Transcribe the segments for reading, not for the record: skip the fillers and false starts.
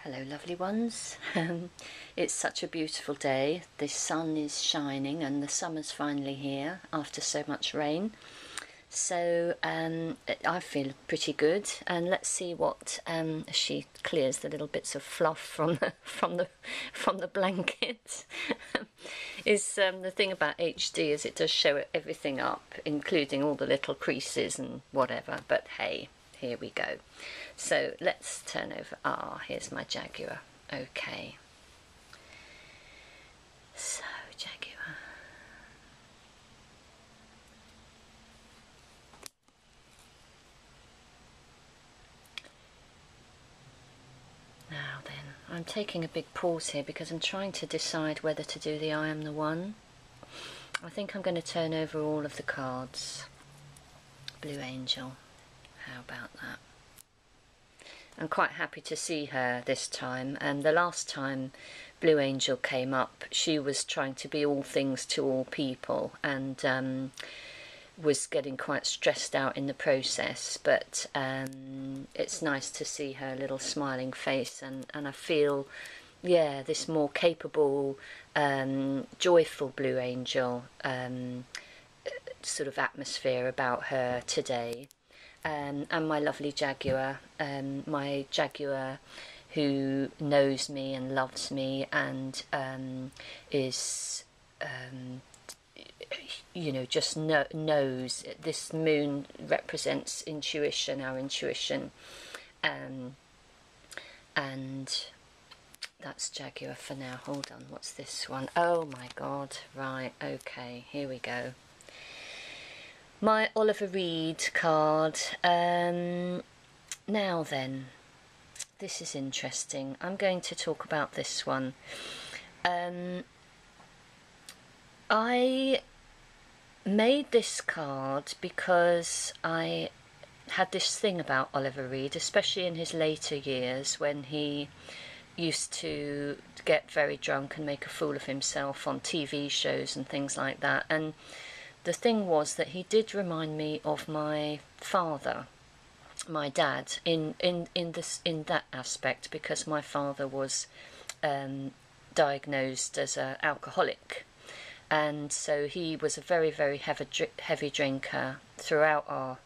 Hello lovely ones. It's such a beautiful day. The sun is shining and the summer's finally here after so much rain. So I feel pretty good, and let's see what she clears the little bits of fluff from the blanket. Is the thing about HD is it does show everything up, including all the little creases and whatever, but hey, here we go. So let's turn over. Here's my Jaguar. Okay. So, Jaguar. Now then, I'm taking a big pause here because I'm trying to decide whether to do the I Am the One. I think I'm going to turn over all of the cards. Blue Angel. How about that? I'm quite happy to see her this time, and the last time Blue Angel came up she was trying to be all things to all people and was getting quite stressed out in the process, but it's nice to see her little smiling face, and I feel, yeah, this more capable, joyful Blue Angel sort of atmosphere about her today. And my lovely Jaguar, my Jaguar who knows me and loves me and is, you know, just knows. This moon represents intuition, our intuition, and that's Jaguar for now. Hold on, what's this one? Oh my god, right, okay, here we go. My Oliver Reed card. Now then, this is interesting. I'm going to talk about this one. I made this card because I had this thing about Oliver Reed, especially in his later years when he used to get very drunk and make a fool of himself on TV shows and things like that. And the thing was that he did remind me of my father, my dad, in that aspect, because my father was diagnosed as an alcoholic, and so he was a very, very heavy drinker throughout our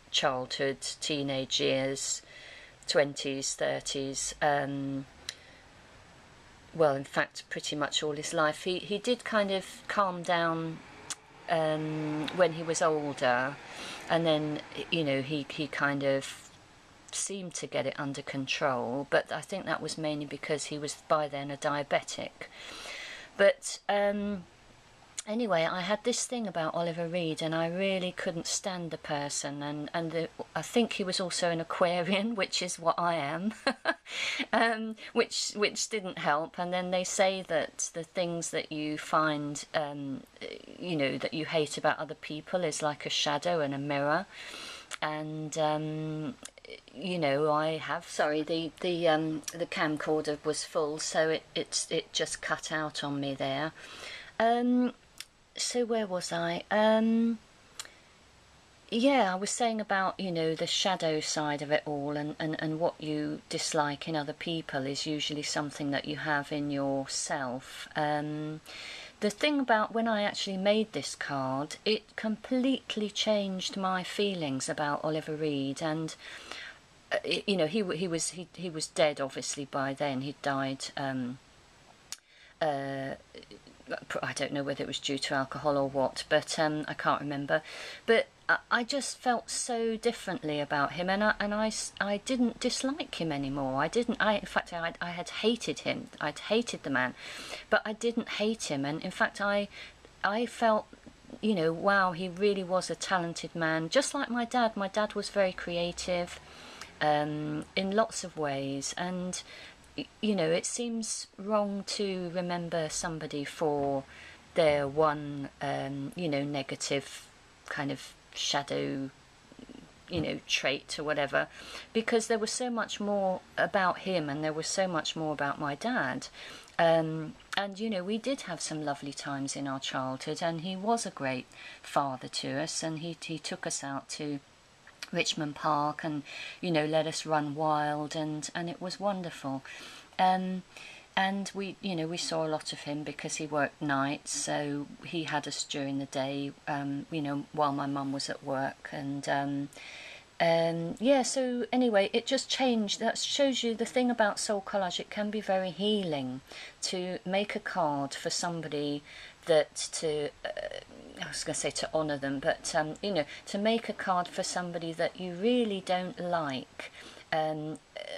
childhood, teenage years, 20s, 30s. Well, in fact, pretty much all his life. He did kind of calm down when he was older, and then, you know, he kind of seemed to get it under control, but I think that was mainly because he was by then a diabetic. But anyway, I had this thing about Oliver Reed, and I really couldn't stand the person, and I think he was also an Aquarian, which is what I am, which didn't help. And then they say that the things that you find, you know, that you hate about other people is like a shadow and a mirror. And you know, I have, sorry, the camcorder was full, so it just cut out on me there. So where was I? Yeah, I was saying about, you know, the shadow side of it all, and what you dislike in other people is usually something that you have in yourself. The thing about when I actually made this card, it completely changed my feelings about Oliver Reed. And you know, he was dead obviously by then. He died. I don't know whether it was due to alcohol or what, but I can't remember. But I just felt so differently about him, and I didn't dislike him anymore. In fact, I had hated him. I'd hated the man, but I didn't hate him. And in fact, I felt, you know, wow, he really was a talented man, just like my dad. My dad was very creative in lots of ways, and you know, it seems wrong to remember somebody for their one, you know, negative kind of shadow, you know, trait or whatever, because there was so much more about him, and there was so much more about my dad. And, you know, we did have some lovely times in our childhood, and he was a great father to us, and he took us out to Richmond Park, and you know, let us run wild, and it was wonderful. And we, you know, we saw a lot of him because he worked nights, so he had us during the day, you know, while my mum was at work. And yeah, so anyway, it just changed. That shows you the thing about SoulCollage. It can be very healing to make a card for somebody that to I was going to say to honour them, but you know, to make a card for somebody that you really don't like.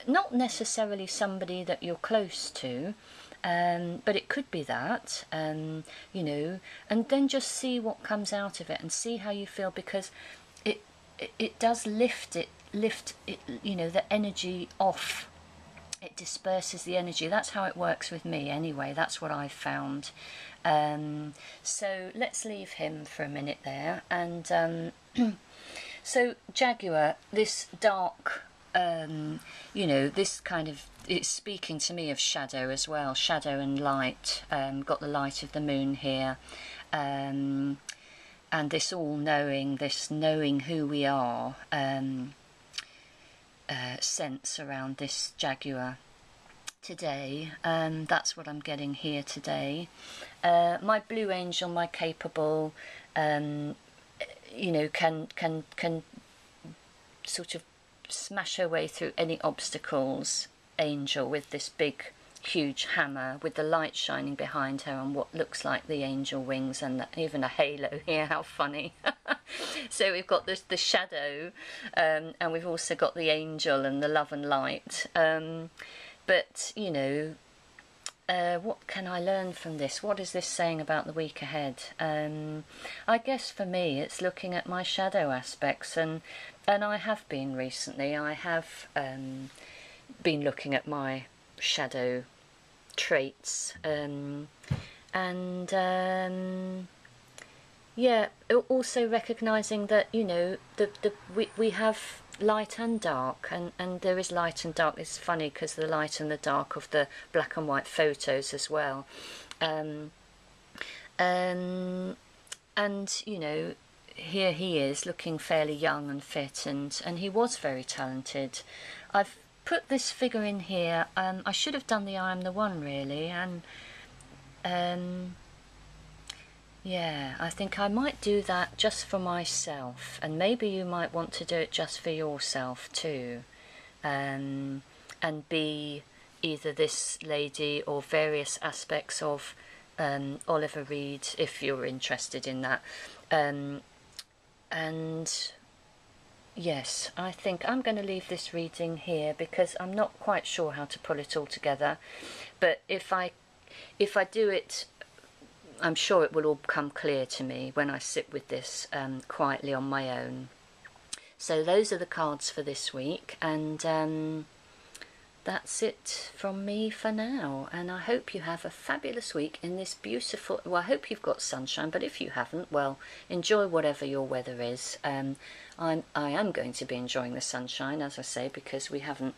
Not necessarily somebody that you're close to, but it could be that, you know, and then just see what comes out of it and see how you feel, because it does lift it, you know, the energy off. It disperses the energy. That's how it works with me anyway. That's what I've found. So let's leave him for a minute there. And so Jaguar, this dark, you know, this kind of, it's speaking to me of shadow as well, shadow and light. Got the light of the moon here, and this all-knowing, this knowing who we are, sense around this Jaguar today. That's what I'm getting here today. My blue angel, my capable, you know, can sort of smash her way through any obstacles, angel, with this big huge hammer with the light shining behind her on what looks like the angel wings, and even a halo here. How funny. So we've got the shadow, and we've also got the angel and the love and light. But you know, what can I learn from this? What is this saying about the week ahead? I guess for me it's looking at my shadow aspects, and I have been recently. I have been looking at my shadow traits, and yeah, also recognizing that, you know, we have light and dark, and there is light and dark. It's funny because the light and the dark of the black and white photos as well, and you know, here he is looking fairly young and fit, and he was very talented. I've put this figure in here. I should have done the I am the one, really, and yeah, I think I might do that just for myself, and maybe you might want to do it just for yourself too, and be either this lady or various aspects of Oliver Reed, if you're interested in that. And yes, I think I'm going to leave this reading here because I'm not quite sure how to pull it all together, but if I do it, I'm sure it will all become clear to me when I sit with this quietly on my own. So those are the cards for this week, and that's it from me for now. And I hope you have a fabulous week in this beautiful, well, I hope you've got sunshine, but if you haven't, well, enjoy whatever your weather is. I am going to be enjoying the sunshine, as I say, because we haven't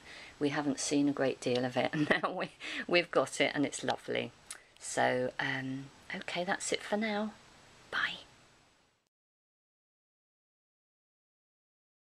seen a great deal of it, and now we've got it, and it's lovely. So okay, that's it for now. Bye.